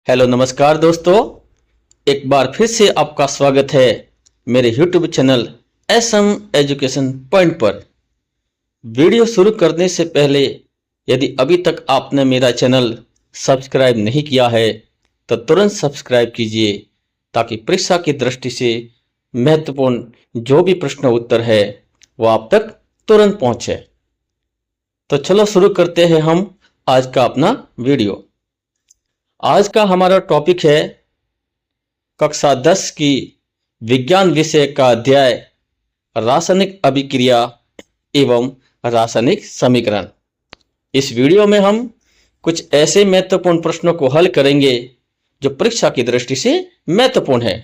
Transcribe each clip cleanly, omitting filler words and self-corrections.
Hello नमस्कार दोस्तों। एक बार फिर से आपका स्वागत है मेरे YouTube channel SM education point पर। वीडियो शुरू करने से पहले यदि अभी तक आपने मेरा चैनल सब्सक्राइब नहीं किया है तो तुरंत सब्सक्राइब कीजिए ताकि परीक्षा की दृष्टि से महत्वपूर्ण जो भी प्रश्न उत्तर है वो आप तक तुरंत पहुंचे। तो चलो शुरू करते हैं हम आज का अपना वीडियो। आज का हमारा टॉपिक है कक्षा 10 की विज्ञान विषय का अध्याय रासायनिक अभिक्रिया एवं रासायनिक समीकरण। इस वीडियो में हम कुछ ऐसे महत्वपूर्ण प्रश्नों को हल करेंगे जो परीक्षा की दृष्टि से महत्वपूर्ण है।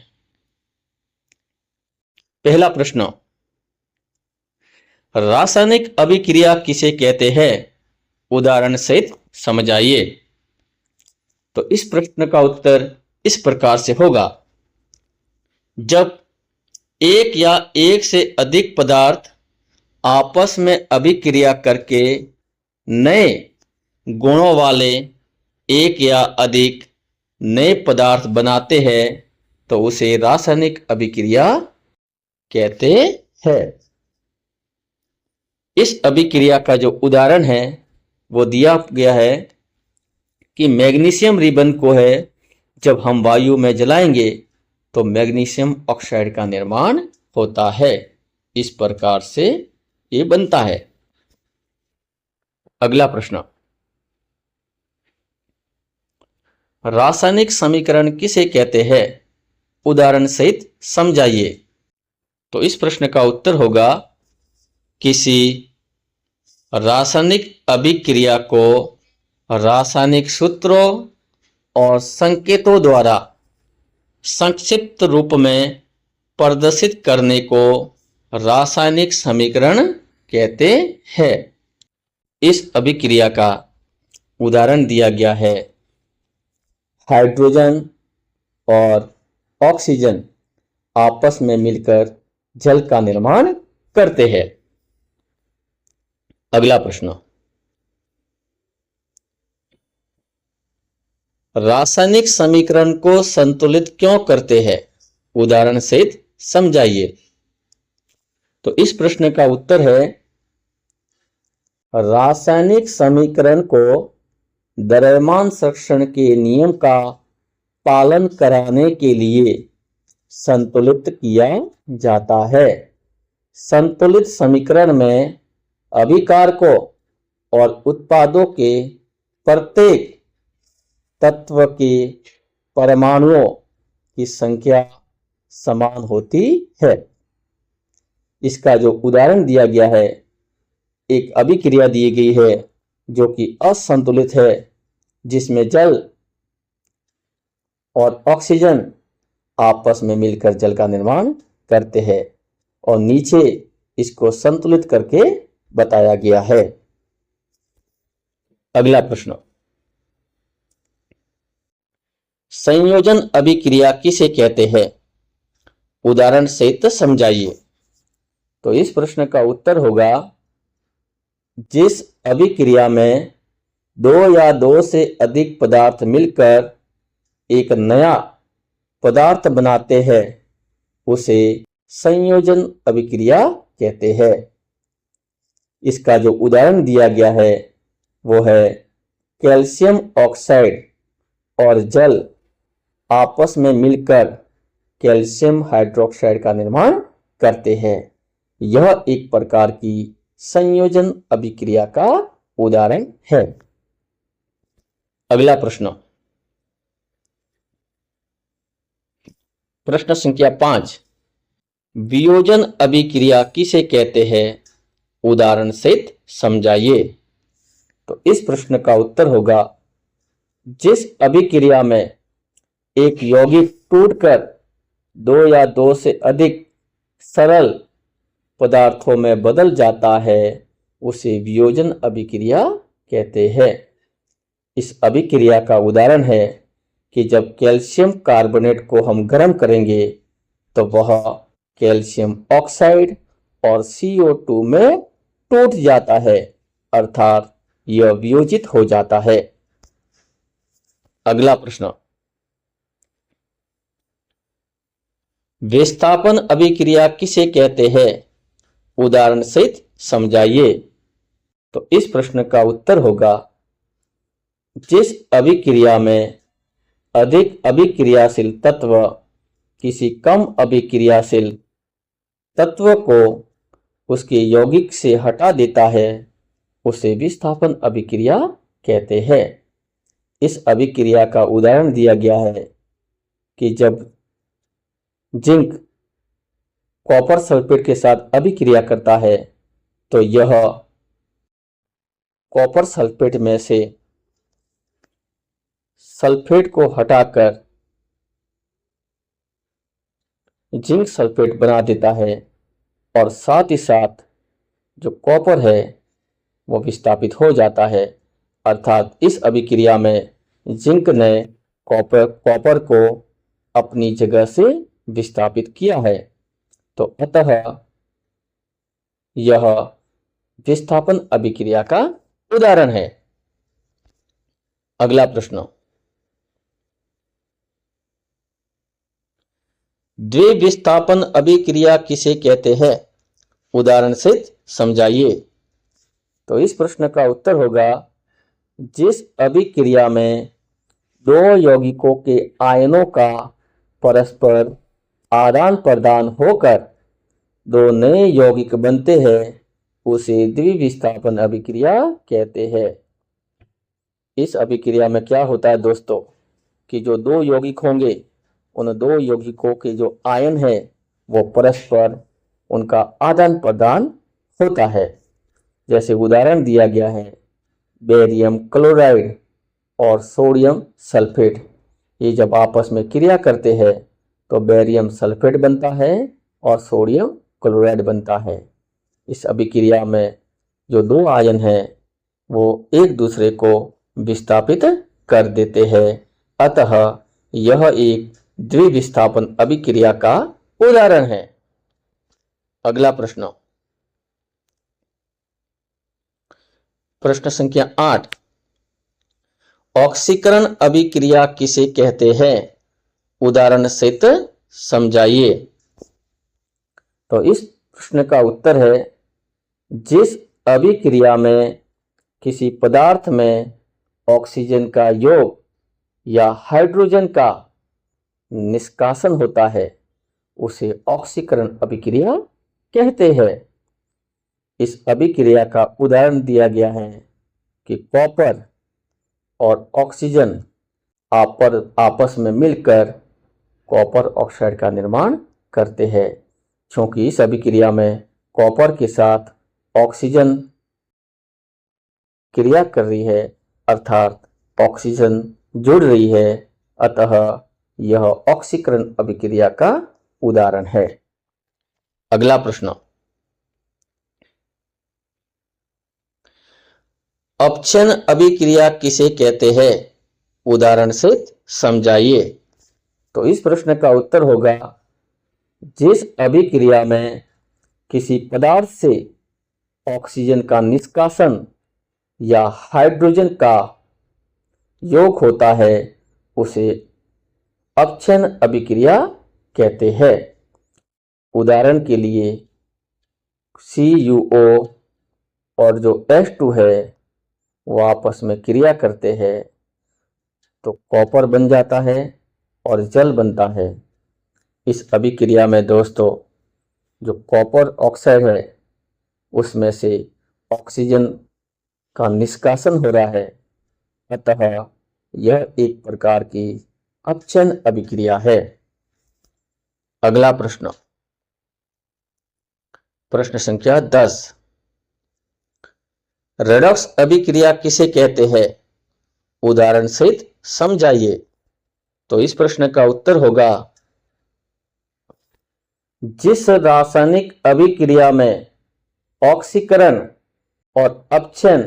पहला प्रश्न, रासायनिक अभिक्रिया किसे कहते हैं? उदाहरण सहित समझाइए। तो इस प्रश्न का उत्तर इस प्रकार से होगा, जब एक या एक से अधिक पदार्थ आपस में अभिक्रिया करके नए गुणों वाले एक या अधिक नए पदार्थ बनाते हैं तो उसे रासायनिक अभिक्रिया कहते हैं। इस अभिक्रिया का जो उदाहरण है वो दिया गया है कि मैग्नीशियम रिबन को है जब हम वायु में जलाएंगे तो मैग्नीशियम ऑक्साइड का निर्माण होता है। इस प्रकार से ये बनता है। अगला प्रश्न, रासायनिक समीकरण किसे कहते हैं? उदाहरण सहित समझाइए। तो इस प्रश्न का उत्तर होगा, किसी रासायनिक अभिक्रिया को रासायनिक सूत्रों और संकेतों द्वारा संक्षिप्त रूप में प्रदर्शित करने को रासायनिक समीकरण कहते हैं। इस अभिक्रिया का उदाहरण दिया गया है, हाइड्रोजन और ऑक्सीजन आपस में मिलकर जल का निर्माण करते हैं। अगला प्रश्न, रासायनिक समीकरण को संतुलित क्यों करते हैं? उदाहरण सहित समझाइए। तो इस प्रश्न का उत्तर है, रासायनिक समीकरण को द्रव्यमान संरक्षण के नियम का पालन कराने के लिए संतुलित किया जाता है। संतुलित समीकरण में अभिकारकों और उत्पादों के प्रत्येक तत्व के परमाणुओं की संख्या समान होती है। इसका जो उदाहरण दिया गया है, एक अभिक्रिया दी गई है जो कि असंतुलित है, जिसमें जल और ऑक्सीजन आपस में मिलकर जल का निर्माण करते हैं और नीचे इसको संतुलित करके बताया गया है। अगला प्रश्न, संयोजन अभिक्रिया किसे कहते हैं? उदाहरण सहित समझाइए। तो इस प्रश्न का उत्तर होगा, जिस अभिक्रिया में दो या दो से अधिक पदार्थ मिलकर एक नया पदार्थ बनाते हैं उसे संयोजन अभिक्रिया कहते हैं। इसका जो उदाहरण दिया गया है वो है, कैल्शियम ऑक्साइड और जल आपस में मिलकर कैल्शियम हाइड्रोक्साइड का निर्माण करते हैं। यह एक प्रकार की संयोजन अभिक्रिया का उदाहरण है। अगला प्रश्न, प्रश्न संख्या 5, वियोजन अभिक्रिया किसे कहते हैं? उदाहरण सहित समझाइए। तो इस प्रश्न का उत्तर होगा, जिस अभिक्रिया में एक यौगिक टूटकर दो या दो से अधिक सरल पदार्थों में बदल जाता है उसे वियोजन अभिक्रिया कहते हैं। इस अभिक्रिया का उदाहरण है कि जब कैल्शियम कार्बोनेट को हम गर्म करेंगे तो वह कैल्शियम ऑक्साइड और CO2 में टूट जाता है, अर्थात यह वियोजित हो जाता है। अगला प्रश्न, विस्थापन अभिक्रिया किसे कहते हैं? उदाहरण सहित समझाइए। तो इस प्रश्न का उत्तर होगा, जिस अभिक्रिया में अधिक अभिक्रियाशील तत्व किसी कम अभिक्रियाशील तत्व को उसके यौगिक से हटा देता है, उसे विस्थापन अभिक्रिया कहते हैं। इस अभिक्रिया का उदाहरण दिया गया है कि जब जिंक कॉपर सल्फेट के साथ अभिक्रिया करता है तो यह कॉपर सल्फेट में से सल्फेट को हटाकर जिंक सल्फेट बना देता है और साथ ही साथ जो कॉपर है वो विस्थापित हो जाता है। अर्थात इस अभिक्रिया में जिंक ने कॉपर को अपनी जगह से विस्थापित किया है। तो अतः यह विस्थापन अभिक्रिया का उदाहरण है। अगला प्रश्न, द्विविस्थापन अभिक्रिया किसे कहते हैं? उदाहरण सहित समझाइए। तो इस प्रश्न का उत्तर होगा, जिस अभिक्रिया में दो यौगिकों के आयनों का परस्पर आदान प्रदान होकर दो नए यौगिक बनते हैं, उसे द्विविस्थापन अभिक्रिया कहते हैं। इस अभिक्रिया में क्या होता है दोस्तों, कि जो दो यौगिक होंगे उन दो यौगिकों के जो आयन है वो परस्पर उनका आदान प्रदान होता है। जैसे उदाहरण दिया गया है, बेरियम क्लोराइड और सोडियम सल्फेट, ये जब आपस में क्रिया करते हैं तो बेरियम सल्फेट बनता है और सोडियम क्लोराइड बनता है। इस अभिक्रिया में जो दो आयन हैं वो एक दूसरे को विस्थापित कर देते हैं। अतः यह एक द्विविस्थापन अभिक्रिया का उदाहरण है। अगला प्रश्न, प्रश्न संख्या 8, ऑक्सीकरण अभिक्रिया किसे कहते हैं? उदाहरण सहित समझाइए। तो इस प्रश्न का उत्तर है, जिस अभिक्रिया में किसी पदार्थ में ऑक्सीजन का योग या हाइड्रोजन का निष्कासन होता है, उसे ऑक्सीकरण अभिक्रिया कहते हैं। इस अभिक्रिया का उदाहरण दिया गया है कि कॉपर और ऑक्सीजन आपस में मिलकर कॉपर ऑक्साइड का निर्माण करते हैं। क्योंकि इस अभिक्रिया में कॉपर के साथ ऑक्सीजन क्रिया कर रही है, अर्थात ऑक्सीजन जुड़ रही है, अतः यह ऑक्सीकरण अभिक्रिया का उदाहरण है। अगला प्रश्न, अपक्षय अभिक्रिया किसे कहते हैं? उदाहरण से समझाइए। तो इस प्रश्न का उत्तर होगा, जिस अभिक्रिया में किसी पदार्थ से ऑक्सीजन का निष्कासन या हाइड्रोजन का योग होता है, उसे अपक्षय अभिक्रिया कहते हैं। उदाहरण के लिए CuO और जो H2 है वो आपस में क्रिया करते हैं तो कॉपर बन जाता है और जल बनता है। इस अभिक्रिया में दोस्तों जो कॉपर ऑक्साइड है उसमें से ऑक्सीजन का निष्कासन हो रहा है, अतः यह एक प्रकार की अपक्षय अभिक्रिया है। अगला प्रश्न, प्रश्न संख्या 10, रेडॉक्स अभिक्रिया किसे कहते हैं? उदाहरण सहित समझाइए। तो इस प्रश्न का उत्तर होगा, जिस रासायनिक अभिक्रिया में ऑक्सीकरण और अपक्षय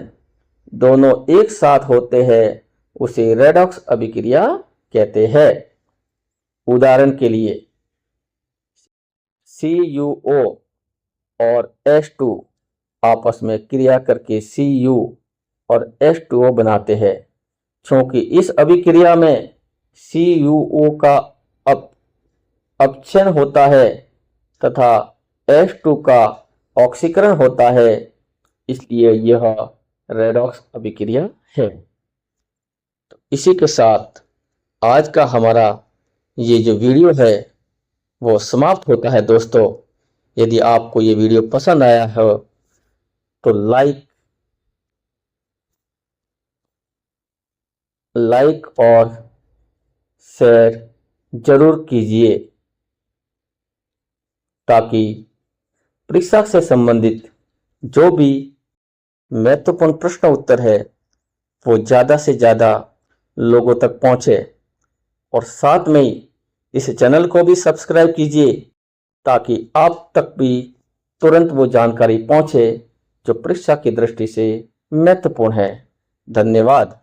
दोनों एक साथ होते हैं उसे रेडॉक्स अभिक्रिया कहते हैं। उदाहरण के लिए CuO और H2 आपस में क्रिया करके Cu और H2O बनाते हैं। क्योंकि इस अभिक्रिया में CuO का अपक्षय होता है तथा H2 का ऑक्सीकरण होता है, इसलिए यह रेडॉक्स अभिक्रिया है। तो इसी के साथ आज का हमारा ये जो वीडियो है वो समाप्त होता है दोस्तों। यदि आपको ये वीडियो पसंद आया हो तो लाइक और शेयर जरूर कीजिए, ताकि परीक्षा से संबंधित जो भी महत्वपूर्ण प्रश्न उत्तर है वो ज़्यादा से ज़्यादा लोगों तक पहुंचे। और साथ में ही इस चैनल को भी सब्सक्राइब कीजिए, ताकि आप तक भी तुरंत वो जानकारी पहुंचे जो परीक्षा की दृष्टि से महत्वपूर्ण है। धन्यवाद।